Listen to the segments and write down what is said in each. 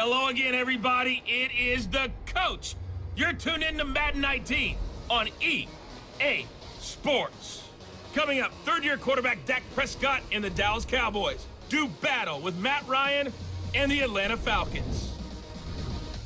Hello again, everybody. It is the coach. You're tuned in to Madden 19 on EA Sports. Coming up, third-year quarterback Dak Prescott and the Dallas Cowboys do battle with Matt Ryan and the Atlanta Falcons.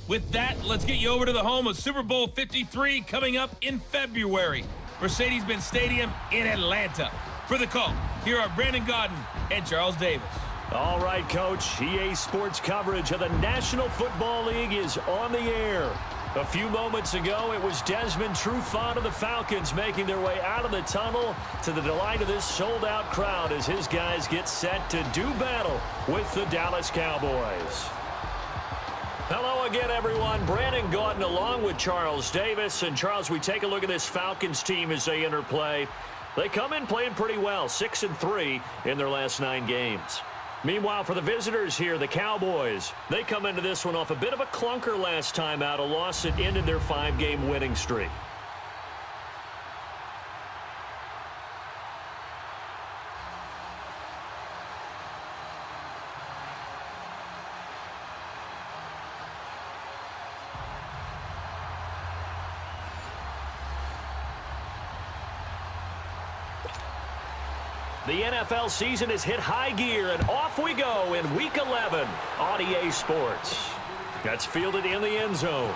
With that, let's get you over to the home of Super Bowl 53 coming up in February. Mercedes-Benz Stadium in Atlanta. For the call, here are Brandon Gaudin and Charles Davis. All right, Coach. EA Sports coverage of the National Football League is on the air. A few moments ago, it was Desmond Trufant of the Falcons making their way out of the tunnel to the delight of this sold-out crowd as his guys get set to do battle with the Dallas Cowboys. Hello again, everyone. Brandon Gaudin along with Charles Davis. And, Charles, we take a look at this Falcons team as they enter play. They come in playing pretty well, 6-3 in their last 9 games. Meanwhile, for the visitors here, the Cowboys, they come into this one off a bit of a clunker last time out, a loss that ended their 5-game winning streak. The NFL season has hit high gear, and off we go in Week 11 on EA Sports. That's fielded in the end zone.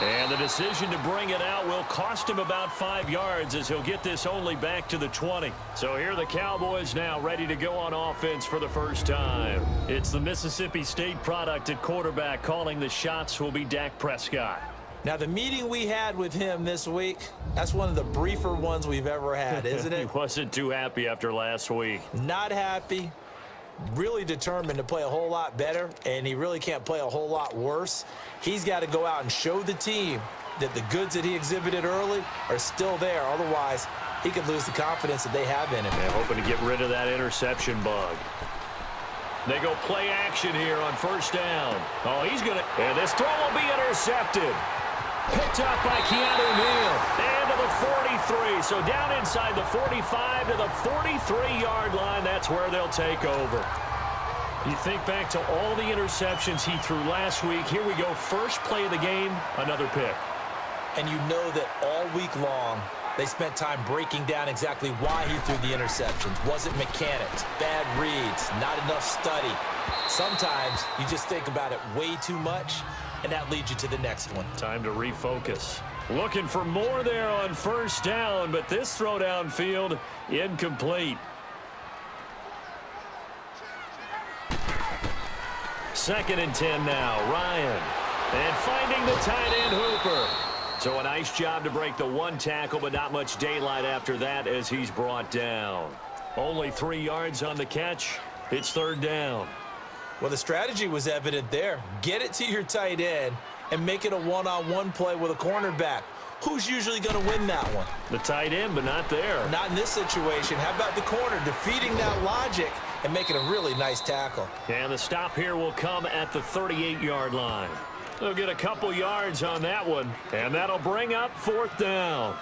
And the decision to bring it out will cost him about 5 yards as he'll get this only back to the 20. So here are the Cowboys now ready to go on offense for the first time. It's the Mississippi State product at quarterback. Calling the shots will be Dak Prescott. Now, the meeting we had with him this week, that's one of the briefer ones we've ever had, isn't it? He wasn't too happy after last week. Not happy. Really determined to play a whole lot better, and he really can't play a whole lot worse. He's got to go out and show the team that the goods that he exhibited early are still there. Otherwise, he could lose the confidence that they have in him. And hoping to get rid of that interception bug. They go play action here on first down. Oh, he's going to... And this throw will be intercepted. Picked up by Keanu Neal. And to the 43. So down inside the 45 to the 43-yard line. That's where they'll take over. You think back to all the interceptions he threw last week. Here we go. First play of the game, another pick. And you know that all week long, they spent time breaking down exactly why he threw the interceptions. Wasn't mechanics, bad reads, not enough study. Sometimes you just think about it way too much, and that leads you to the next one. Time to refocus. Looking for more there on first down, but this throw downfield incomplete. Second and 10 now. Ryan. And finding the tight end Hooper. So a nice job to break the one tackle, but not much daylight after that as he's brought down. Only 3 yards on the catch. It's third down. Well, the strategy was evident there. Get it to your tight end and make it a one-on-one play with a cornerback. Who's usually going to win that one? The tight end, but not there. Not in this situation. How about the corner defeating that logic and making a really nice tackle? And the stop here will come at the 38-yard line. They'll get a couple yards on that one, and that'll bring up fourth down.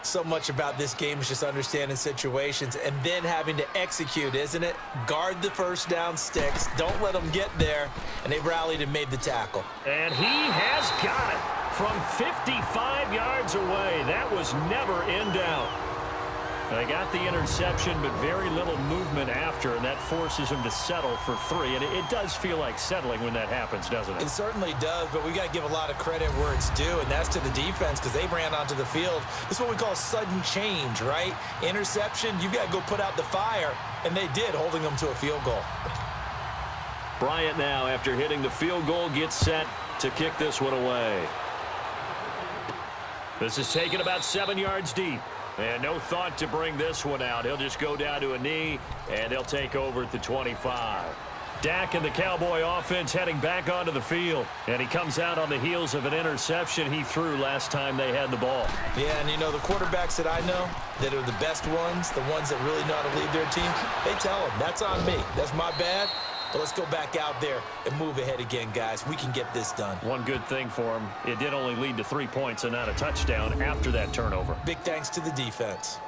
So much about this game is just understanding situations and then having to execute, isn't it? Guard the first down sticks. Don't let them get there. And they rallied and made the tackle. And he has got it from 55 yards away. That was never in doubt. They got the interception, but very little movement after, and that forces him to settle for 3. And it does feel like settling when that happens, doesn't it? It certainly does, but we got to give a lot of credit where it's due, and that's to the defense because they ran onto the field. This is what we call sudden change, right? Interception, you've got to go put out the fire, and they did, holding them to a field goal. Bryant now, after hitting the field goal, gets set to kick this one away. This is taken about 7 yards deep. And no thought to bring this one out. He'll just go down to a knee, and they'll take over at the 25. Dak and the Cowboy offense heading back onto the field. And he comes out on the heels of an interception he threw last time they had the ball. Yeah, and you know, the quarterbacks that I know that are the best ones, the ones that really know how to lead their team, they tell them, that's on me. That's my bad. But let's go back out there and move ahead again, guys. We can get this done. One good thing for him, it did only lead to 3 points and not a touchdown after that turnover. Big thanks to the defense.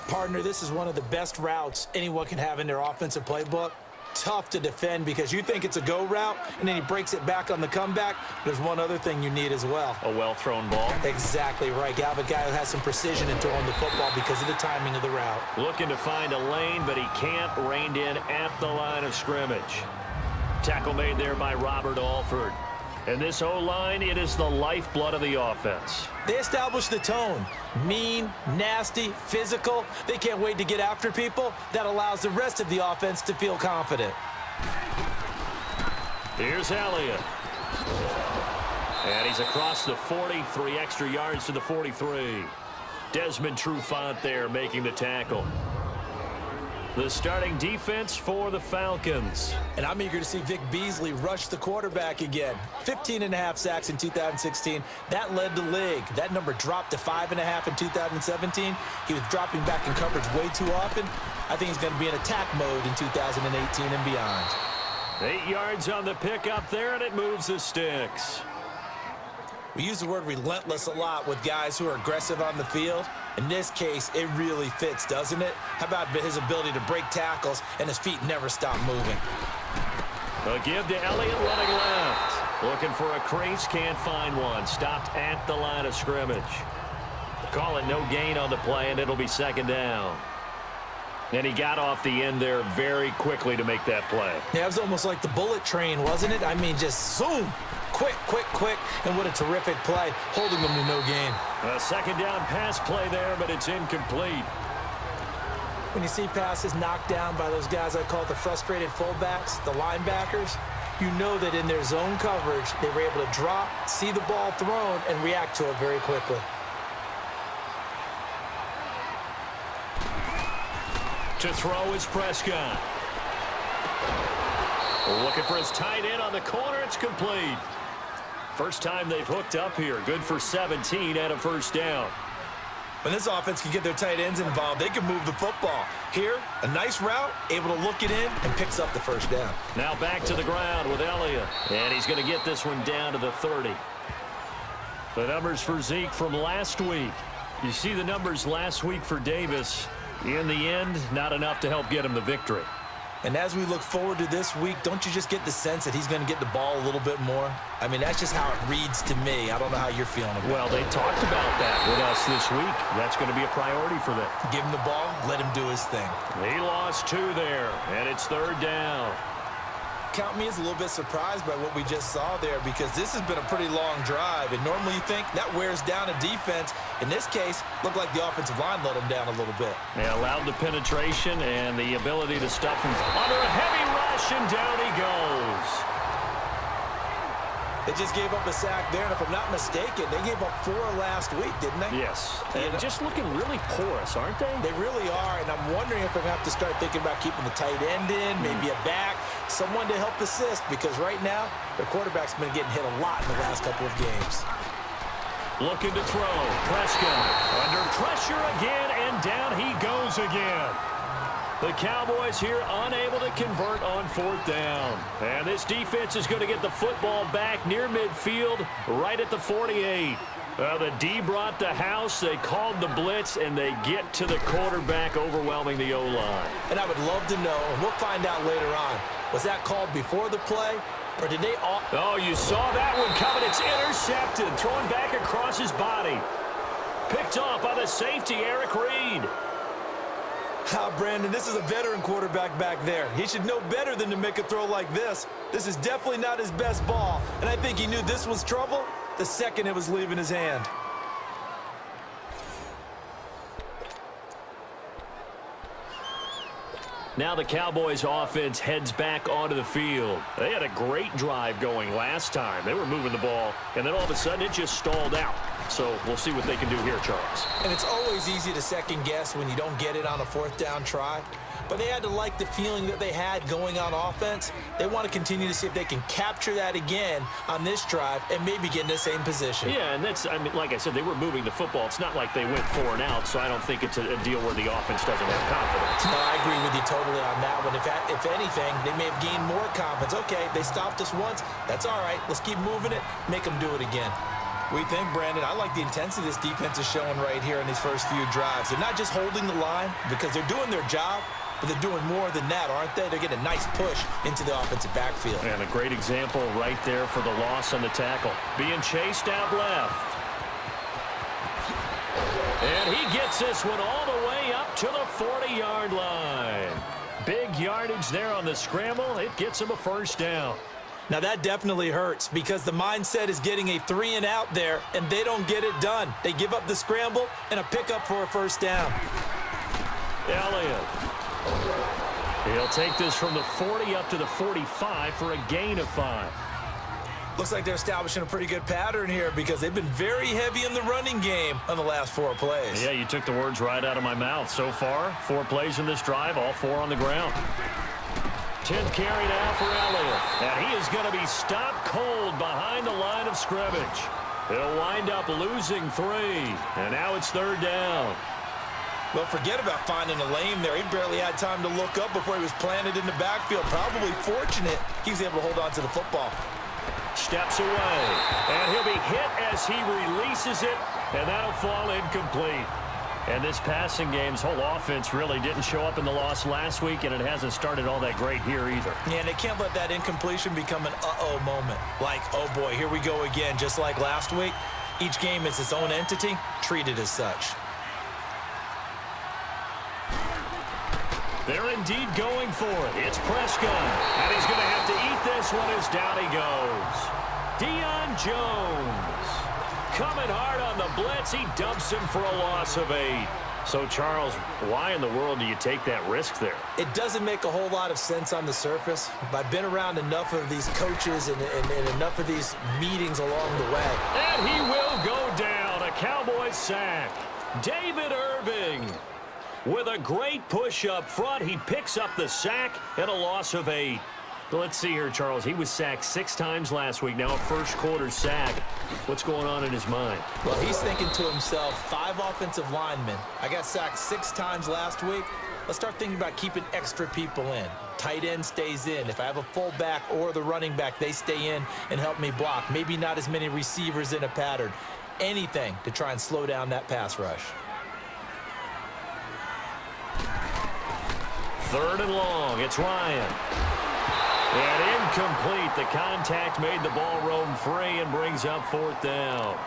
Partner, this is one of the best routes anyone can have in their offensive playbook. tough to defend because you think it's a go route, and then he breaks it back on the comeback. There's one other thing you need as well. A well-thrown ball. Exactly right. You have a guy who has some precision in throwing the football because of the timing of the route. Looking to find a lane, but he can't. Reined in at the line of scrimmage. Tackle made there by Robert Alford. And this O-line, it is the lifeblood of the offense. They establish the tone. Mean, nasty, physical. They can't wait to get after people. That allows the rest of the offense to feel confident. Here's Elliott. And he's across the 40, 3 extra yards to the 43. Desmond Trufant there making the tackle. The starting defense for the Falcons. And I'm eager to see Vic Beasley rush the quarterback again. 15.5 sacks in 2016. That led the league. That number dropped to 5.5 in 2017. He was dropping back in coverage way too often. I think he's going to be in attack mode in 2018 and beyond. 8 yards on the pickup there, and it moves the sticks. We use the word relentless a lot with guys who are aggressive on the field. In this case, it really fits, doesn't it? How about his ability to break tackles and his feet never stop moving? A give to Elliott running left. Looking for a crease, can't find one. Stopped at the line of scrimmage. Call it no gain on the play, and it'll be second down. And he got off the end there very quickly to make that play. Yeah, it was almost like the bullet train, wasn't it? I mean, just zoom. Quick, quick, quick, and what a terrific play, holding them to no gain. A second down pass play there, but it's incomplete. When you see passes knocked down by those guys I call the frustrated fullbacks, the linebackers, you know that in their zone coverage, they were able to drop, see the ball thrown, and react to it very quickly. To throw is Prescott. Looking for his tight end on the corner. It's complete. First time they've hooked up here. Good for 17 and a first down. When this offense can get their tight ends involved, they can move the football. Here, a nice route, able to look it in, and picks up the first down. Now back to the ground with Elliott. And he's going to get this one down to the 30. The numbers for Zeke from last week. You see the numbers last week for Davis. In the end, not enough to help get him the victory. And as we look forward to this week, don't you just get the sense that he's going to get the ball a little bit more? I mean, that's just how it reads to me. I don't know how you're feeling about it. Well, they talked about that with us this week. That's going to be a priority for them. Give him the ball, let him do his thing. He lost 2 there, and it's third down. Count me as a little bit surprised by what we just saw there because this has been a pretty long drive, and normally you think that wears down a defense. In this case, looked like the offensive line let him down a little bit. They allowed the penetration and the ability to stuff him under a heavy rush, and down he goes. They just gave up a sack there, and if I'm not mistaken, they gave up 4 last week, didn't they? Yes. And just looking really porous, aren't they? They really are, and I'm wondering if I have to start thinking about keeping the tight end in, maybe a back, someone to help assist, because right now, their quarterback's been getting hit a lot in the last couple of games. Looking to throw. Prescott under pressure again, and down he goes again. The Cowboys here unable to convert on 4th down. And this defense is going to get the football back near midfield, right at the 48. The D brought the house. They called the blitz, and they get to the quarterback, overwhelming the O-line. And I would love to know, and we'll find out later on, was that called before the play, or did they all... Oh, you saw that one coming. It's intercepted, thrown back across his body. Picked off by the safety, Eric Reed. Brandon, this is a veteran quarterback back there. He should know better than to make a throw like this. This is definitely not his best ball, and I think he knew this was trouble the second it was leaving his hand. Now the Cowboys offense heads back onto the field. They had a great drive going last time. They were moving the ball, and then all of a sudden it just stalled out. So we'll see what they can do here, Charles. And it's always easy to second guess when you don't get it on a 4th down try. But they had to like the feeling that they had going on offense. They want to continue to see if they can capture that again on this drive and maybe get in the same position. Yeah, and that's, I mean, like I said, they were moving the football. It's not like they went 4 and out, so I don't think it's a deal where the offense doesn't have confidence. No, I agree with you totally on that one. If anything, they may have gained more confidence. Okay, they stopped us once. That's all right. Let's keep moving it. Make them do it again. We think, Brandon, I like the intensity this defense is showing right here in these first few drives. They're not just holding the line because they're doing their job, but they're doing more than that, aren't they? They're getting a nice push into the offensive backfield. And a great example right there for the loss on the tackle. Being chased out left. And he gets this one all the way up to the 40-yard line. Big yardage there on the scramble. It gets him a first down. Now that definitely hurts because the mindset is getting a 3-and-out there, and they don't get it done. They give up the scramble and a pickup for a first down. Elliott. He'll take this from the 40 up to the 45 for a gain of 5. Looks like they're establishing a pretty good pattern here because they've been very heavy in the running game on the last 4 plays. Yeah, you took the words right out of my mouth. So far, 4 plays in this drive, all 4 on the ground. 10th carry now for Elliott. And he is going to be stopped cold behind the line of scrimmage. He'll wind up losing 3. And now it's 3rd down. Well, forget about finding a lane there. He barely had time to look up before he was planted in the backfield. Probably fortunate he was able to hold on to the football. Steps away, and he'll be hit as he releases it, and that'll fall incomplete. And this passing game's whole offense really didn't show up in the loss last week, and it hasn't started all that great here either. Yeah, and they can't let that incompletion become an uh-oh moment. Like, oh boy, here we go again, just like last week. Each game is its own entity, treated as such. They're indeed going for it. It's Prescott, and he's going to have to eat this one as down he goes. Deion Jones coming hard on the blitz. He dumps him for a loss of 8. So, Charles, why in the world do you take that risk there? It doesn't make a whole lot of sense on the surface, but I've been around enough of these coaches and enough of these meetings along the way. And he will go down. A Cowboys sack. David Irving. With a great push up front, he picks up the sack and a loss of 8. Let's see here, Charles. He was sacked 6 times last week. Now a first-quarter sack. What's going on in his mind? Well, he's thinking to himself, 5 offensive linemen. I got sacked 6 times last week. Let's start thinking about keeping extra people in. Tight end stays in. If I have a fullback or the running back, they stay in and help me block. Maybe not as many receivers in a pattern. Anything to try and slow down that pass rush. 3rd and long. It's Ryan. And incomplete. The contact made the ball roam free and brings up 4th down.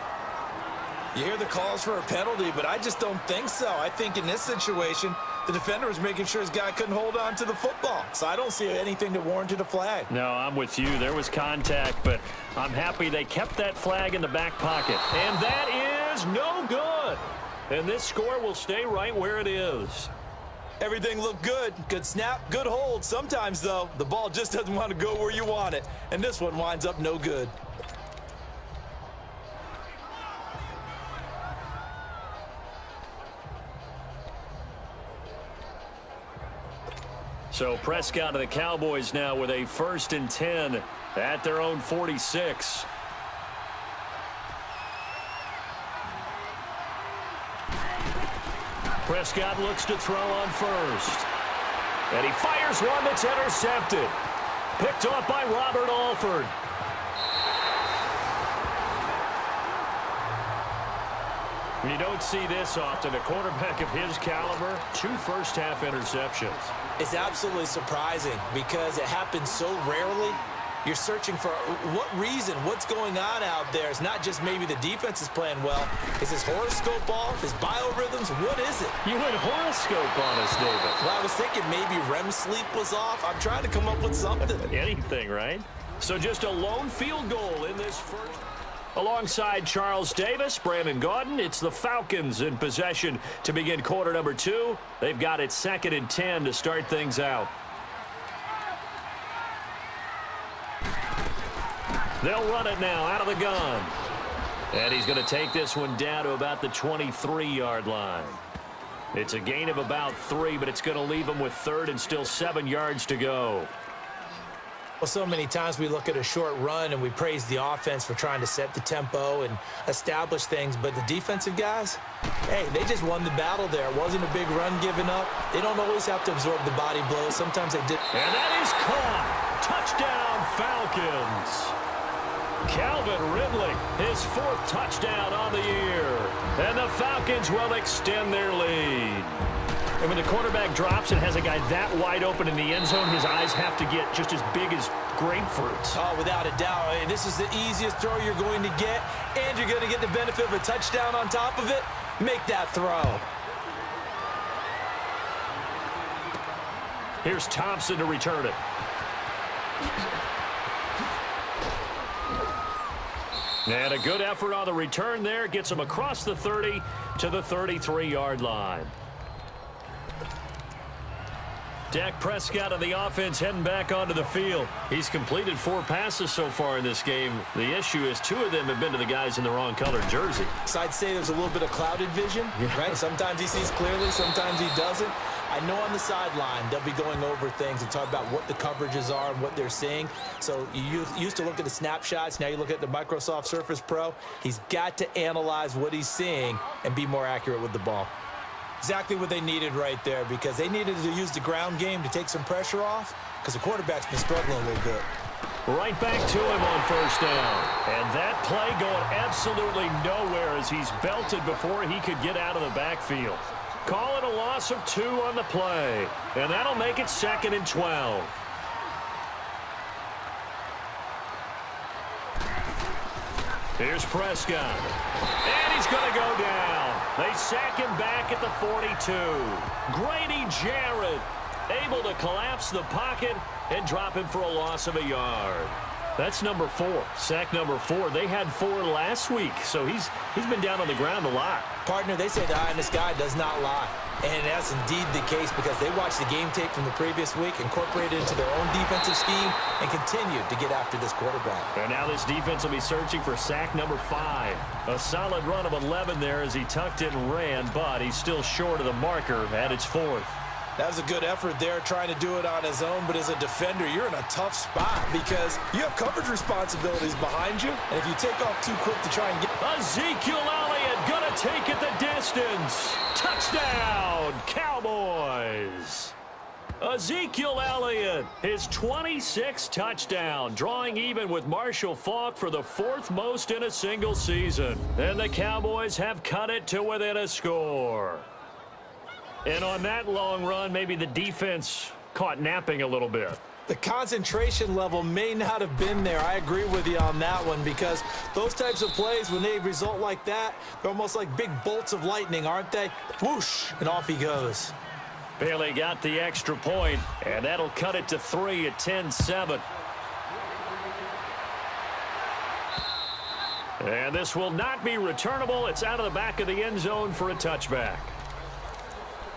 You hear the calls for a penalty, but I just don't think so. I think in this situation, the defender was making sure his guy couldn't hold on to the football. So I don't see anything that warranted a flag. No, I'm with you. There was contact, but I'm happy they kept that flag in the back pocket. And that is no good. And this score will stay right where it is. Everything looked good. Good snap, good hold. Sometimes, though, the ball just doesn't want to go where you want it. And this one winds up no good. So Prescott of the Cowboys now with a 1st and 10 at their own 46. Prescott looks to throw on first. And he fires one that's intercepted. Picked off by Robert Alford. You don't see this often. A quarterback of his caliber, 2 first-half interceptions. It's absolutely surprising because it happens so rarely. You're searching for what reason, what's going on out there. It's not just maybe the defense is playing well. Is his horoscope off? His biorhythms? What is it? You went horoscope on us, David. Well, I was thinking maybe REM sleep was off. I'm trying to come up with something. Anything, right? So just a lone field goal in this first. Alongside Charles Davis, Brandon Gaudin, it's the Falcons in possession to begin quarter number 2. They've got it 2nd and 10 to start things out. They'll run it now out of the gun. And he's going to take this one down to about the 23-yard line. It's a gain of about 3, but it's going to leave him with 3rd and still 7 yards to go. Well, so many times we look at a short run and we praise the offense for trying to set the tempo and establish things, but the defensive guys, hey, they just won the battle there. It wasn't a big run given up. They don't always have to absorb the body blows. Sometimes they did. And that is caught. Touchdown, Falcons. Calvin Ridley, his 4th touchdown on the year. And the Falcons will extend their lead. And when the quarterback drops and has a guy that wide open in the end zone, his eyes have to get just as big as grapefruits. Oh, without a doubt. And this is the easiest throw you're going to get, and you're going to get the benefit of a touchdown on top of it. Make that throw. Here's Thompson to return it. And a good effort on the return there. Gets him across the 30 to the 33-yard line. Dak Prescott of the offense heading back onto the field. He's completed 4 passes so far in this game. The issue is 2 of them have been to the guys in the wrong colored jersey. So I'd say there's a little bit of clouded vision, right? Sometimes he sees clearly, sometimes he doesn't. I know on the sideline they'll be going over things and talk about what the coverages are and what they're seeing. So you used to look at the snapshots. Now you look at the Microsoft Surface Pro. He's got to analyze what he's seeing and be more accurate with the ball. Exactly what they needed right there, because they needed to use the ground game to take some pressure off, because the quarterback's been struggling a little bit. Right back to him on first down. And that play going absolutely nowhere as he's belted before he could get out of the backfield. Call it a loss of 2 on the play. And that'll make it 2nd and 12. Here's Prescott. And he's going to go down. They sack him back at the 42. Grady Jarrett able to collapse the pocket and drop him for a loss of a yard. That's number 4, sack number 4. They had 4 last week, so he's been down on the ground a lot. Partner, they say the eye in the sky does not lie. And that's indeed the case, because they watched the game tape from the previous week, incorporated it into their own defensive scheme, and continued to get after this quarterback. And now this defense will be searching for sack number 5. A solid run of 11 there as he tucked it and ran, but he's still short of the marker at its 4th. That was a good effort there, trying to do it on his own, but as a defender, you're in a tough spot because you have coverage responsibilities behind you, and if you take off too quick to try and get... Ezekiel Elliott gonna take it the distance. Touchdown, Cowboys. Ezekiel Elliott, his 26th touchdown, drawing even with Marshall Faulk for the 4th most in a single season. And the Cowboys have cut it to within a score. And on that long run, maybe the defense caught napping a little bit. The concentration level may not have been there. I agree with you on that one, because those types of plays, when they result like that, they're almost like big bolts of lightning, aren't they? Whoosh, and off he goes. Bailey got the extra point, and that'll cut it to 3 at 10-7. And this will not be returnable. It's out of the back of the end zone for a touchback.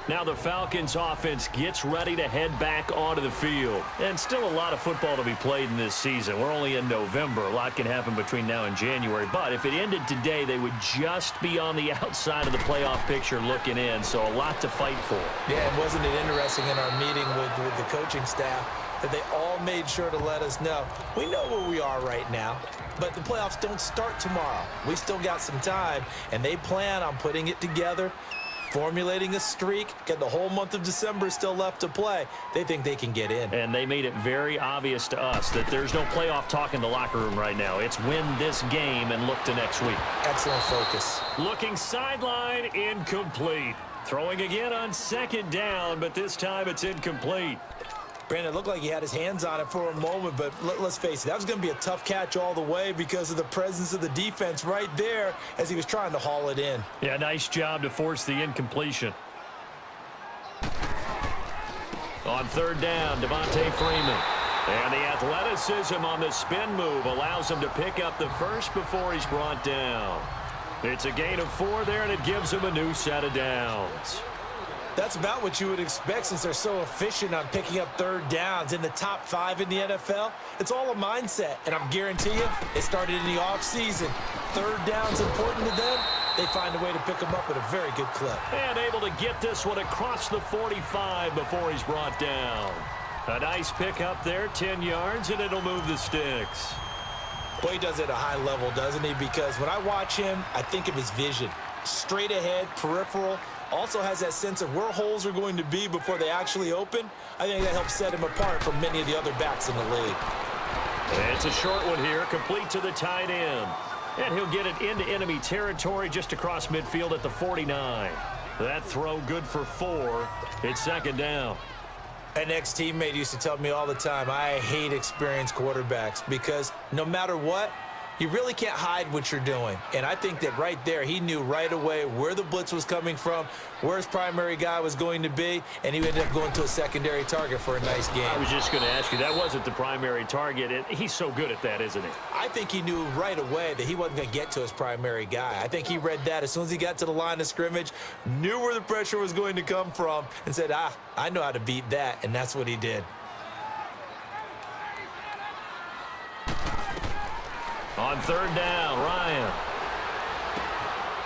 Now the Falcons offense gets ready to head back onto the field. And still a lot of football to be played in this season. We're only in November. A lot can happen between now and January. But if it ended today, they would just be on the outside of the playoff picture looking in. So a lot to fight for. Yeah, and wasn't it interesting in our meeting with the coaching staff that they all made sure to let us know, we know where we are right now, but the playoffs don't start tomorrow. We still got some time, and they plan on putting it together, formulating a streak, get the whole month of December still left to play. They think they can get in. And they made it very obvious to us that there's no playoff talk in the locker room right now. It's win this game and look to next week. Excellent focus. Looking sideline, incomplete. Throwing again on 2nd down, but this time it's incomplete. Brandon, it looked like he had his hands on it for a moment, but let's face it, that was going to be a tough catch all the way because of the presence of the defense right there as he was trying to haul it in. Yeah, nice job to force the incompletion. On 3rd down, Devontae Freeman. And the athleticism on the spin move allows him to pick up the first before he's brought down. It's a gain of 4 there, and it gives him a new set of downs. That's about what you would expect since they're so efficient on picking up 3rd downs in the top 5 in the NFL. It's all a mindset, and I'm guarantee you, it started in the offseason. 3rd down's important to them. They find a way to pick them up at a very good clip. And able to get this one across the 45 before he's brought down. A nice pick up there, 10 yards, and it'll move the sticks. Boy, he does it at a high level, doesn't he? Because when I watch him, I think of his vision. Straight ahead, peripheral. Also has that sense of where holes are going to be before they actually open. I think that helps set him apart from many of the other backs in the league. And it's a short one here, complete to the tight end. And he'll get it into enemy territory just across midfield at the 49. That throw good for 4. It's second down. An ex-teammate used to tell me all the time, I hate experienced quarterbacks because no matter what, you really can't hide what you're doing. And I think that right there, he knew right away where the blitz was coming from, where his primary guy was going to be, and he ended up going to a secondary target for a nice game. I was just going to ask you, that wasn't the primary target. He's so good at that, isn't he? I think he knew right away that he wasn't going to get to his primary guy. I think he read that as soon as he got to the line of scrimmage, knew where the pressure was going to come from, and said, I know how to beat that, and that's what he did. On third down, Ryan.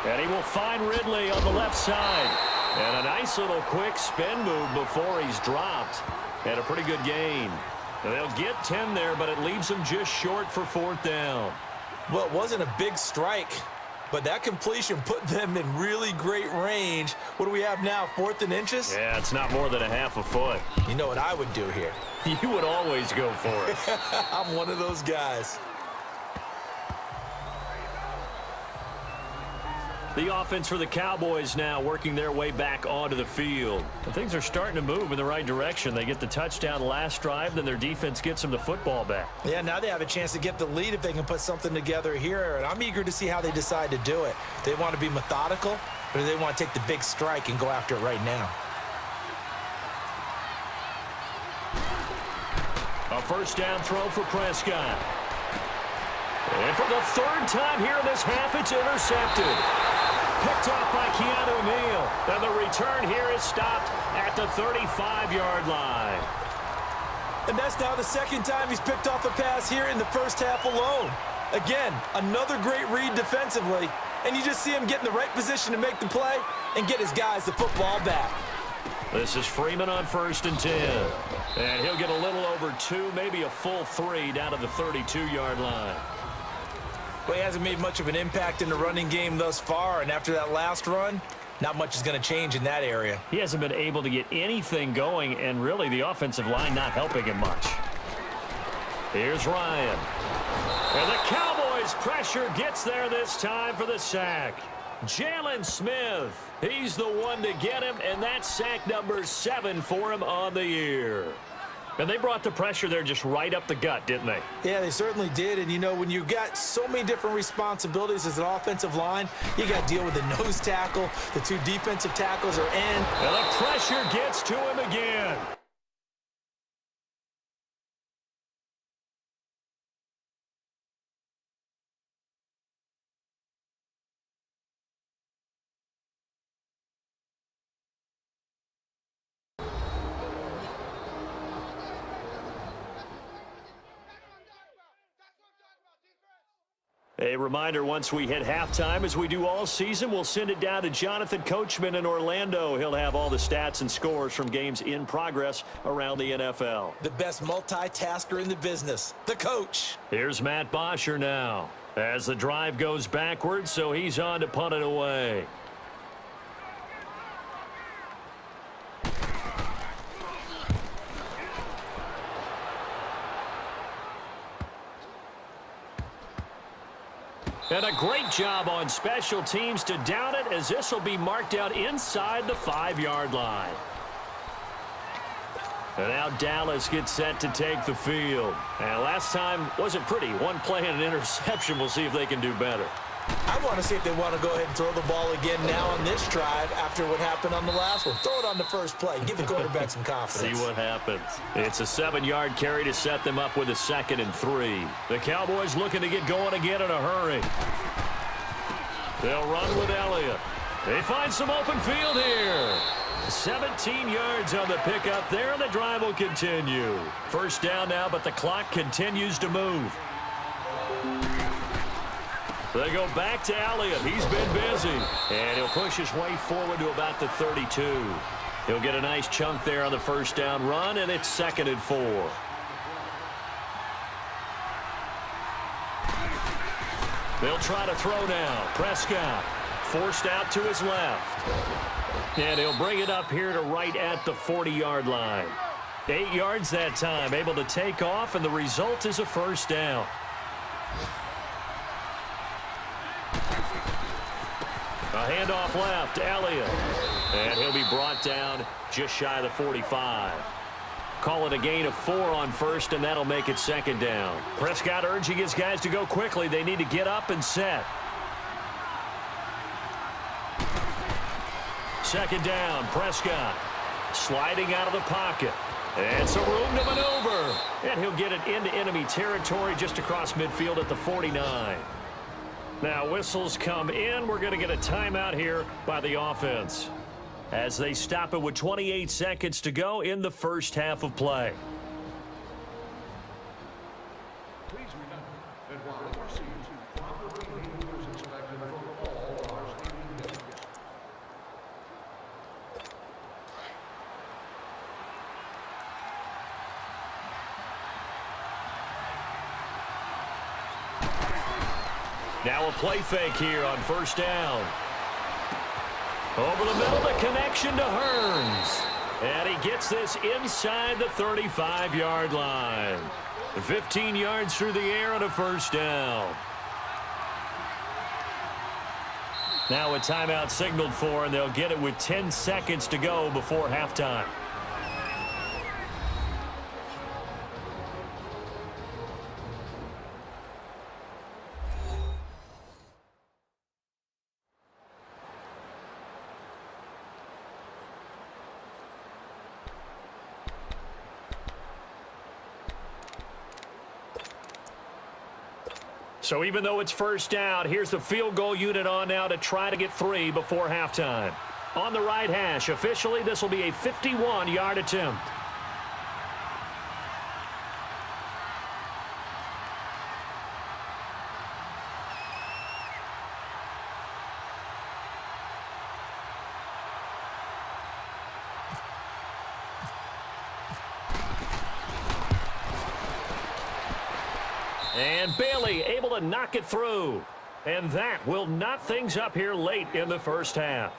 And he will find Ridley on the left side. And a nice little quick spin move before he's dropped. And a pretty good gain. And they'll get 10 there, but it leaves them just short for fourth down. Well, it wasn't a big strike, but that completion put them in really great range. What do we have now, 4th and inches? Yeah, it's not more than a half a foot. You know what I would do here? You would always go for it. I'm one of those guys. The offense for the Cowboys now working their way back onto the field. And things are starting to move in the right direction. They get the touchdown last drive, then their defense gets them the football back. Yeah, now they have a chance to get the lead if they can put something together here, and I'm eager to see how they decide to do it. They want to be methodical, or do they want to take the big strike and go after it right now? A first down throw for Prescott. And for the third time here in this half, it's intercepted. Picked off by Keanu Neal. And the return here is stopped at the 35-yard line. And that's now the second time he's picked off a pass here in the first half alone. Again, another great read defensively. And you just see him get in the right position to make the play and get his guys the football back. This is Freeman on 1st and 10. And he'll get a little over 2, maybe a full 3 down to the 32-yard line. Well, he hasn't made much of an impact in the running game thus far, and after that last run, not much is going to change in that area. He hasn't been able to get anything going, and really the offensive line not helping him much. Here's Ryan. And the Cowboys pressure gets there this time for the sack. Jalen Smith, he's the one to get him, and that's sack number 7 for him on the year. And they brought the pressure there just right up the gut, didn't they? Yeah, they certainly did. And, you know, when you've got so many different responsibilities as an offensive line, you got to deal with the nose tackle. The 2 defensive tackles are in. And the pressure gets to him again. A reminder, once we hit halftime, as we do all season, we'll send it down to Jonathan Coachman in Orlando. He'll have all the stats and scores from games in progress around the NFL. The best multitasker in the business, the coach. Here's Matt Bosher now as the drive goes backwards, so he's on to punt it away. And a great job on special teams to down it, as this will be marked out inside the 5-yard line. And now Dallas gets set to take the field. And last time wasn't pretty. One play and an interception. We'll see if they can do better. I want to see if they want to go ahead and throw the ball again now on this drive after what happened on the last one. Throw it on the first play. Give the quarterback some confidence. See what happens. It's a 7-yard carry to set them up with a 2nd and 3. The Cowboys looking to get going again in a hurry. They'll run with Elliott. They find some open field here. 17 yards on the pickup there, and the drive will continue. First down now, but the clock continues to move. They go back to Elliott. He's been busy. And he'll push his way forward to about the 32. He'll get a nice chunk there on the first down run, and it's 2nd and 4. They'll try to throw now. Prescott forced out to his left. And he'll bring it up here to right at the 40-yard line. 8 yards that time, able to take off, and the result is a first down. A handoff left, Elliott. And he'll be brought down just shy of the 45. Call it a gain of 4 on first, and that'll make it second down. Prescott urging his guys to go quickly. They need to get up and set. Second down, Prescott sliding out of the pocket. And some room to maneuver. And he'll get it into enemy territory just across midfield at the 49. Now whistles come in. We're going to get a timeout here by the offense, as they stop it with 28 seconds to go in the first half of play. Please remember that while overseas, proper behavior is expected from all our stadium guests. Now a play fake here on first down. Over the middle, the connection to Hearns. And he gets this inside the 35-yard line. 15 yards through the air and a first down. Now a timeout signaled for, and they'll get it with 10 seconds to go before halftime. So even though it's first down, here's the field goal unit on now to try to get 3 before halftime. On the right hash, officially this will be a 51-yard attempt. And Bailey able to knock it through. And that will knot things up here late in the first half.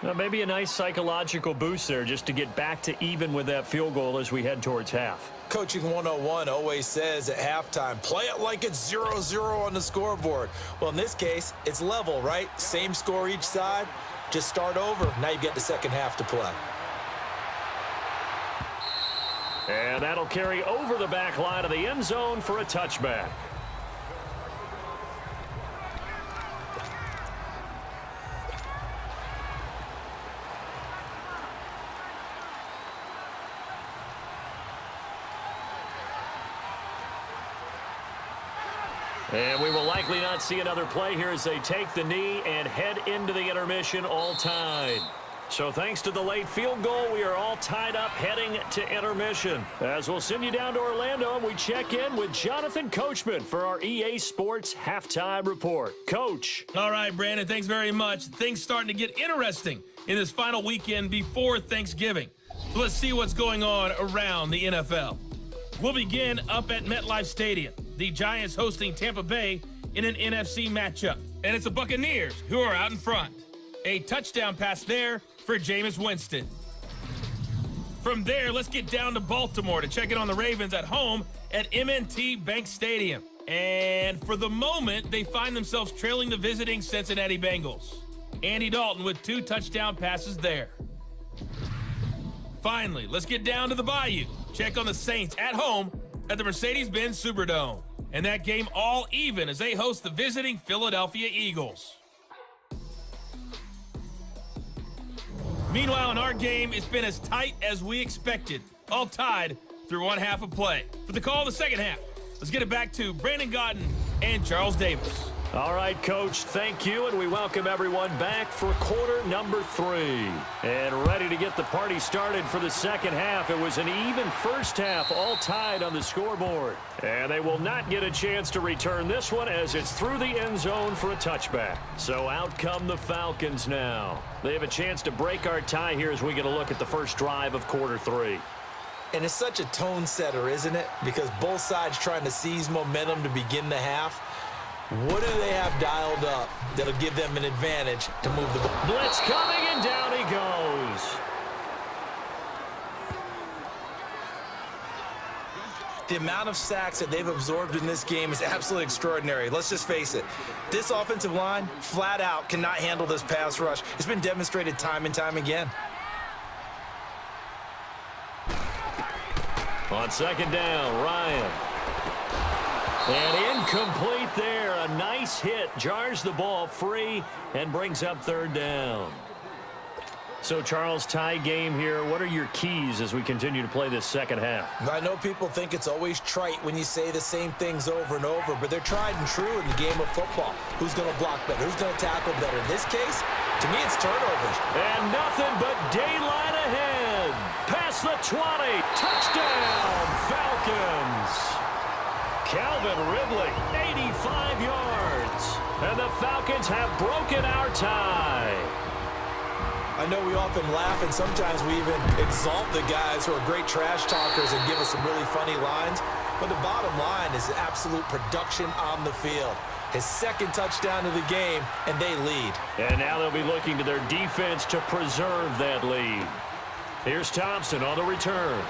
Now, maybe a nice psychological boost there just to get back to even with that field goal as we head towards half. Coaching 101 always says at halftime, play it like it's 0-0 on the scoreboard. Well, in this case, it's level, right? Same score each side. Just start over. Now you get the second half to play. And that'll carry over the back line of the end zone for a touchback. And we will likely not see another play here as they take the knee and head into the intermission all tied. So thanks to the late field goal, we are all tied up heading to intermission. As we'll send you down to Orlando, and we check in with Jonathan Coachman for our EA Sports Halftime Report. Coach. All right, Brandon, thanks very much. Things starting to get interesting in this final weekend before Thanksgiving. So let's see what's going on around the NFL. We'll begin up at MetLife Stadium. The Giants hosting Tampa Bay in an NFC matchup. And it's the Buccaneers who are out in front. A touchdown pass there for Jameis Winston. From there, let's get down to Baltimore to check in on the Ravens at home at M&T Bank Stadium. And for the moment, they find themselves trailing the visiting Cincinnati Bengals. Andy Dalton with 2 touchdown passes there. Finally, let's get down to the Bayou. Check on the Saints at home at the Mercedes-Benz Superdome. And that game all even as they host the visiting Philadelphia Eagles. Meanwhile, in our game, it's been as tight as we expected, all tied through one half of play. For the call of the second half, let's get it back to Brandon Gaudin and Charles Davis. All right, Coach, thank you, and we welcome everyone back for quarter number 3. And ready to get the party started for the second half. It was an even first half, all tied on the scoreboard. And they will not get a chance to return this one as it's through the end zone for a touchback. So out come the Falcons now. They have a chance to break our tie here as we get a look at the first drive of quarter 3. And it's such a tone setter, isn't it? Because both sides trying to seize momentum to begin the half. What do they have dialed up that'll give them an advantage to move the ball? Blitz coming, and down he goes. The amount of sacks that they've absorbed in this game is absolutely extraordinary. Let's just face it. This offensive line, flat out, cannot handle this pass rush. It's been demonstrated time and time again. On second down, Ryan. And incomplete there. A nice hit. Jars the ball free and brings up third down. So, Charles, tie game here. What are your keys as we continue to play this second half? I know people think it's always trite when you say the same things over and over, but they're tried and true in the game of football. Who's going to block better? Who's going to tackle better? In this case, to me, it's turnovers. And nothing but daylight ahead. Past the 20. Touchdown, Falcons. Calvin Ridley, 85 yards. And the Falcons have broken our tie. I know we often laugh, and sometimes we even exalt the guys who are great trash talkers and give us some really funny lines. But the bottom line is absolute production on the field. His second touchdown of the game, and they lead. And now they'll be looking to their defense to preserve that lead. Here's Thompson on the return.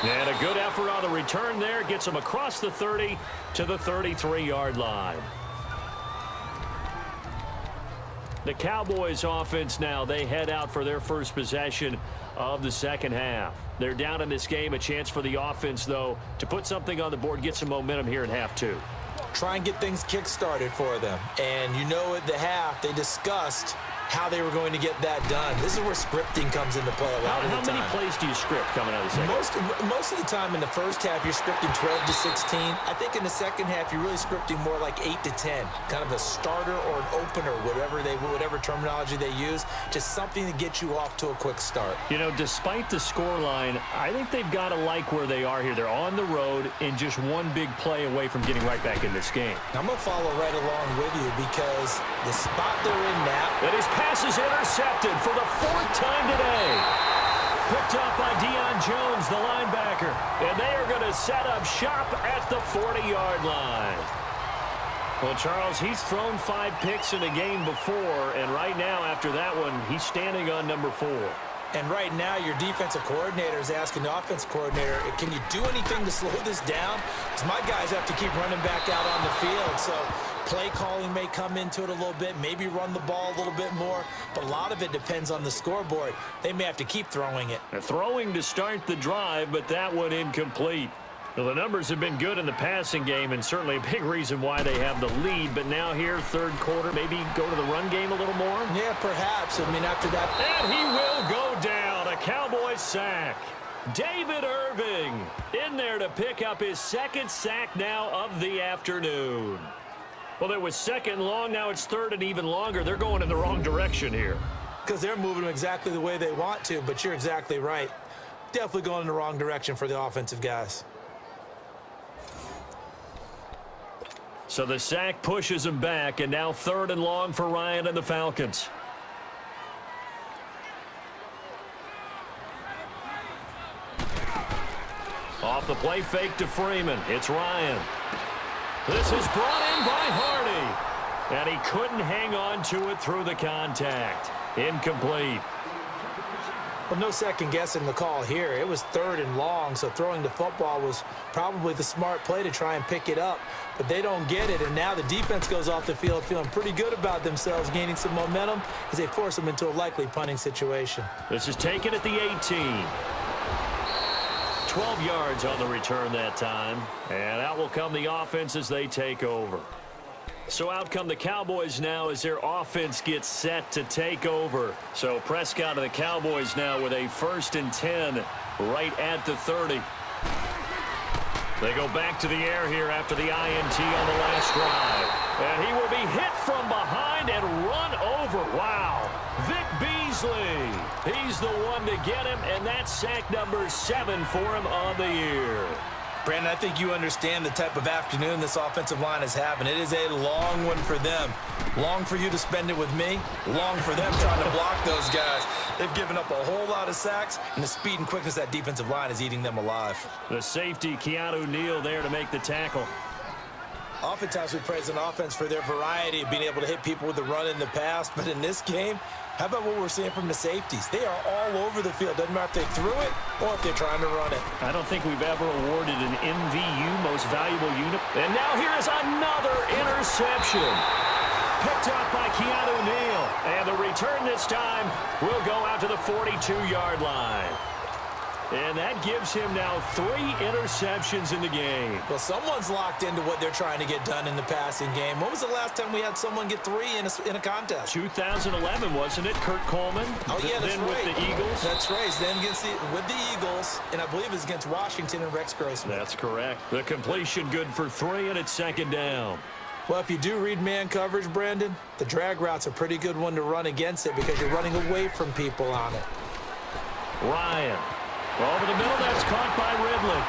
And a good effort on the return there. Gets him across the 30 to the 33-yard line. The Cowboys offense now, they head out for their first possession of the second half. They're down in this game. A chance for the offense, though, to put something on the board, get some momentum here in half two. Try and get things kick-started for them. And you know at the half, they discussed how they were going to get that done. This is where scripting comes into play a lot of the time. How many plays do you script coming out of the second? Most of the time in the first half, you're scripting 12 to 16. I think in the second half, you're really scripting more like 8 to 10. Kind of a starter or an opener, whatever terminology they use. Just something to get you off to a quick start. You know, despite the scoreline, I think they've got to like where they are here. They're on the road and just one big play away from getting right back in this game. I'm going to follow right along with you because the spot they're in now. That is pass is intercepted for the fourth time today. Picked up by Deion Jones, the linebacker. And they are going to set up shop at the 40-yard line. Well, Charles, he's thrown 5 picks in a game before, and right now, after that one, he's standing on number 4. And right now, your defensive coordinator is asking the offensive coordinator, can you do anything to slow this down? Because my guys have to keep running back out on the field. So play calling may come into it a little bit, maybe run the ball a little bit more. But a lot of it depends on the scoreboard. They may have to keep throwing it. They're throwing to start the drive, but that one incomplete. Well, the numbers have been good in the passing game, and certainly a big reason why they have the lead. But now here, third quarter, maybe go to the run game a little more? Yeah, perhaps. I mean, after that. And he will go down. A Cowboys sack. David Irving in there to pick up his second sack now of the afternoon. Well, it was second long. Now it's third and even longer. They're going in the wrong direction here. Because they're moving them exactly the way they want to, but you're exactly right. Definitely going in the wrong direction for the offensive guys. So the sack pushes him back, and now third and long for Ryan and the Falcons. Off the play fake to Freeman. It's Ryan. This is brought in by Hardy. And he couldn't hang on to it through the contact. Incomplete. Well, no second guessing the call here. It was third and long, so throwing the football was probably the smart play to try and pick it up. But they don't get it, and now the defense goes off the field feeling pretty good about themselves, gaining some momentum as they force them into a likely punting situation. This is taken at the 18. 12 yards on the return that time. And out will come the offense as they take over. So out come the Cowboys now as their offense gets set to take over. So Prescott of the Cowboys now with a 1st and 10 right at the 30. They go back to the air here after the INT on the last drive. And he will be hit from behind and run over. Wow. Vic Beasley. He's the one to get him, and that's sack number 7 for him on the year. Brandon, I think you understand the type of afternoon this offensive line is having. It is a long one for them. Long for you to spend it with me. Long for them trying to block those guys. They've given up a whole lot of sacks, and the speed and quickness of that defensive line is eating them alive. The safety, Keanu Neal, there to make the tackle. Oftentimes we praise an offense for their variety of being able to hit people with the run in the pass, but in this game, How about what we're seeing from the safeties? They are all over the field. Doesn't matter if they threw it or if they're trying to run it. I don't think we've ever awarded an MVU, most valuable unit. And now here is another interception. Picked up by Keanu Neal. And the return this time will go out to the 42-yard line. And that gives him now 3 interceptions in the game. Well, someone's locked into what they're trying to get done in the passing game. When was the last time we had someone get 3 in a contest? 2011, wasn't it? Kurt Coleman? Oh, yeah, that's then right. with the Eagles? That's right. Then with the Eagles, and I believe it's against Washington and Rex Grossman. That's correct. The completion good for 3, and it's second down. Well, if you do read man coverage, Brandon, the drag route's a pretty good one to run against it because you're running away from people on it. Ryan. Over the middle, that's caught by Ridley.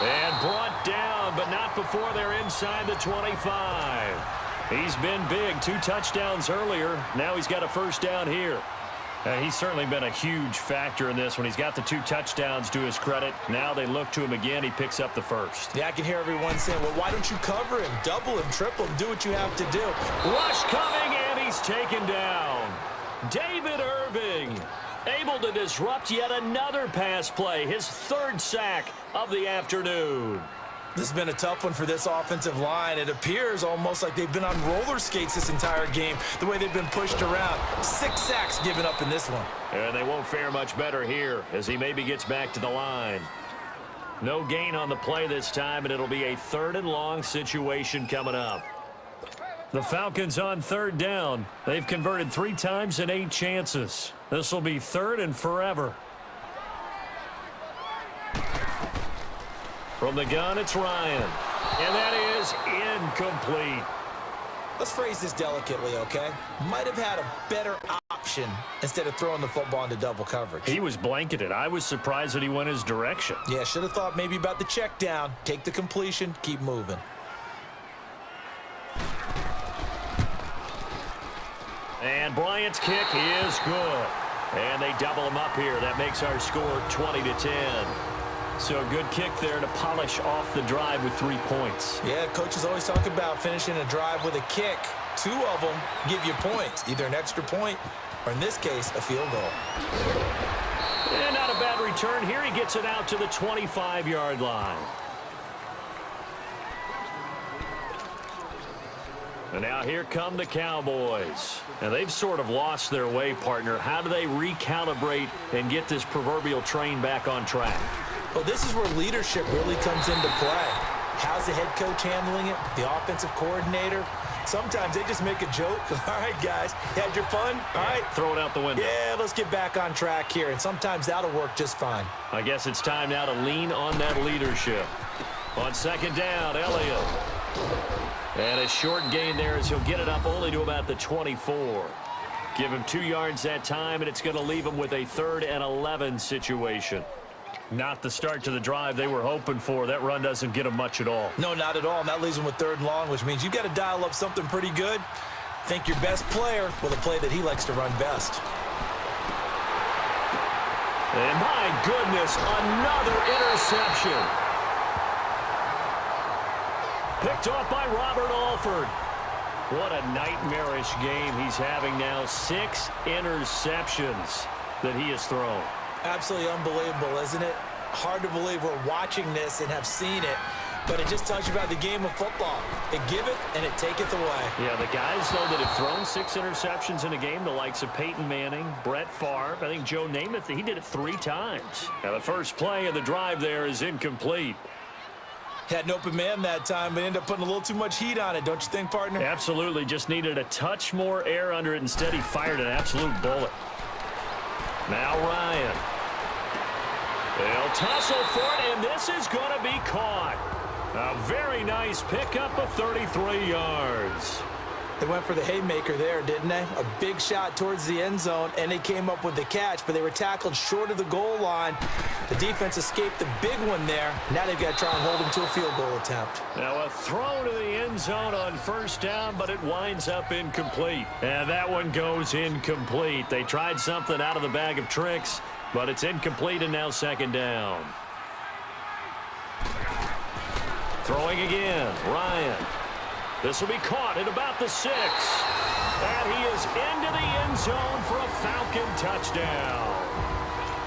And brought down, but not before they're inside the 25. He's been big. 2 touchdowns earlier. Now he's got a first down here. He's certainly been a huge factor in this when he's got the 2 touchdowns to his credit. Now they look to him again. He picks up the first. Yeah, I can hear everyone saying, well, why don't you cover him? Double him, triple him, do what you have to do. Rush coming, and he's taken down. David Irving able to disrupt yet another pass play, his 3rd sack of the afternoon. This has been a tough one for this offensive line. It appears almost like they've been on roller skates this entire game, the way they've been pushed around. 6 sacks given up in this one. And they won't fare much better here as he maybe gets back to the line. No gain on the play this time, and it'll be a 3rd and long situation coming up. The Falcons on 3rd down. They've converted 3 times in 8 chances. This will be 3rd and forever. From the gun, it's Ryan. And that is incomplete. Let's phrase this delicately, okay? Might have had a better option instead of throwing the football into double coverage. He was blanketed. I was surprised that he went his direction. Yeah, should have thought maybe about the check down. Take the completion, keep moving. And Bryant's kick is good. And they double him up here. That makes our score 20-10. So a good kick there to polish off the drive with 3 points. Yeah, coaches always talk about finishing a drive with a kick. 2 of them give you points, either an extra point or, in this case, a field goal. And not a bad return here. He gets it out to the 25-yard line. And now here come the Cowboys. And they've sort of lost their way, partner. How do they recalibrate and get this proverbial train back on track? Well, this is where leadership really comes into play. How's the head coach handling it? The offensive coordinator? Sometimes they just make a joke. All right, guys, you had your fun? All right. Throw it out the window. Yeah, let's get back on track here. And sometimes that'll work just fine. I guess it's time now to lean on that leadership. On 2nd down, Elliott. And a short gain there as he'll get it up only to about the 24. Give him 2 yards that time, and it's going to leave him with a 3rd and 11 situation. Not the start to the drive they were hoping for. That run doesn't get them much at all. No, not at all. And that leaves them with 3rd and long, which means you've got to dial up something pretty good. Think your best player with a play that he likes to run best. And my goodness, another interception. Picked off by Robert Alford. What a nightmarish game he's having now. 6 interceptions that he has thrown. Absolutely unbelievable, isn't it? Hard to believe we're watching this and have seen it, but it just tells you about the game of football. It giveth and it taketh away. Yeah, the guys, though, that have thrown 6 interceptions in a game, the likes of Peyton Manning, Brett Favre, I think Joe Namath, he did it 3 times. Now, the first play of the drive there is incomplete. Had an open man that time, but ended up putting a little too much heat on it, don't you think, partner? Absolutely. Just needed a touch more air under it. Instead, he fired an absolute bullet. Now Ryan. They'll tussle for it, and this is going to be caught. A very nice pickup of 33 yards. They went for the haymaker there, didn't they? A big shot towards the end zone, and they came up with the catch, but they were tackled short of the goal line. The defense escaped the big one there. Now they've got to try and hold them to a field goal attempt. Now a throw to the end zone on 1st down, but it winds up incomplete. And that one goes incomplete. They tried something out of the bag of tricks, but it's incomplete, and now 2nd down. Throwing again, Ryan. This will be caught at about the 6. And he is into the end zone for a Falcon touchdown.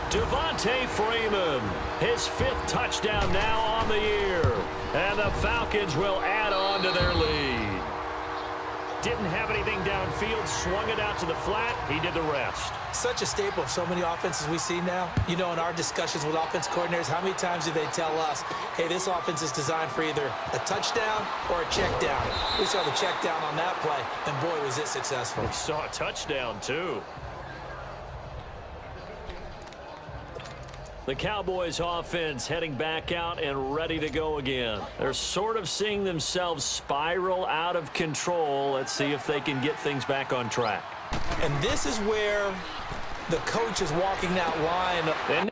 Devontae Freeman, his 5th touchdown now on the year. And the Falcons will add on to their lead. Didn't have anything downfield, swung it out to the flat. He did the rest. Such a staple of so many offenses we see now. You know, in our discussions with offense coordinators, how many times do they tell us, hey, this offense is designed for either a touchdown or a check down? We saw the check down on that play, and boy, was it successful. We saw a touchdown, too. The Cowboys offense heading back out and ready to go again. They're sort of seeing themselves spiral out of control. Let's see if they can get things back on track. And this is where the coach is walking that line. And